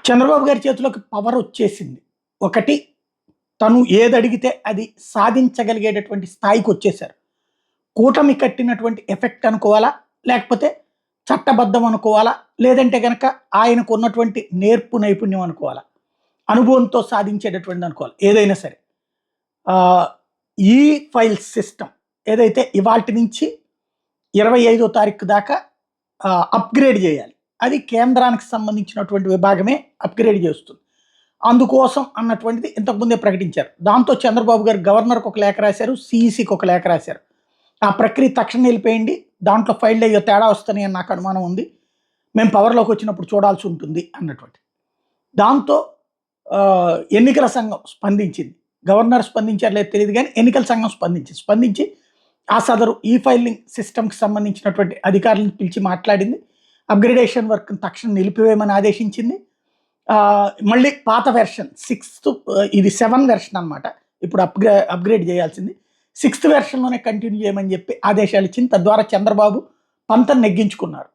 చంద్రబాబు గారి చేతిలోకి పవర్ వచ్చేసింది. ఒకటి తను ఏదడిగితే అది సాధించగలిగేటటువంటి స్థాయికి వచ్చేశారు. కూటమి కట్టినటువంటి ఎఫెక్ట్ అనుకోవాలా? లేకపోతే చట్టబద్ధం అనుకోవాలా? లేదంటే గనక ఆయనకున్నటువంటి నేర్పు నైపుణ్యం అనుకోవాలా? అనుభవంతో సాధించేటటువంటిది అనుకోవాలి. ఏదైనా సరే. ఈ ఫైల్ సిస్టమ్ ఏదైతే ఇవాల్టి నుంచి 25వ తారీఖు దాకా అప్‌గ్రేడ్ చేయాలి. అది కేంద్రానికి సంబంధించినటువంటి విభాగమే అప్‌గ్రేడ్ చేస్తుంది. అందుకోసం అన్నటువంటిది ఇంతకుముందే ప్రకటించారు. దాంతో చంద్రబాబు గారు గవర్నర్‌కి ఒక లేఖ రాశారు. సీఈసీకి ఒక లేఖ రాశారు. ఆ ప్రక్రియ తక్షణం నిలిపేయండి. దాంట్లో ఫైల్‌లో ఏయో తేడా వస్తున్నాయి అని నాకు అనుమానం ఉంది. మేము పవర్‌లోకి వచ్చినప్పుడు చూడాల్సి ఉంటుంది అన్నటువంటి. దాంతో ఎన్నికల సంఘం స్పందించింది. గవర్నర్ స్పందించారో లేదో తెలీదు గానీ ఎన్నికల సంఘం స్పందించి ఆ సదరు ఈ ఫైలింగ్ సిస్టమ్‌కి సంబంధించినటువంటి అధికారులను పిలిచి మాట్లాడింది. అప్‌గ్రేడేషన్ వర్క్‌ని తక్షణం నిలిపివేయమని ఆదేశించింది. మళ్ళీ పాత వెర్షన్ ఇది 7 వెర్షన్ అనమాట. ఇప్పుడు అప్‌గ్రేడ్ చేయాల్సింది. 6th వెర్షన్‌లోనే కంటిన్యూ చేయమని చెప్పి ఆదేశాలు ఇచ్చింది. తద్వారా చంద్రబాబు పంతం నెగ్గించుకున్నారు.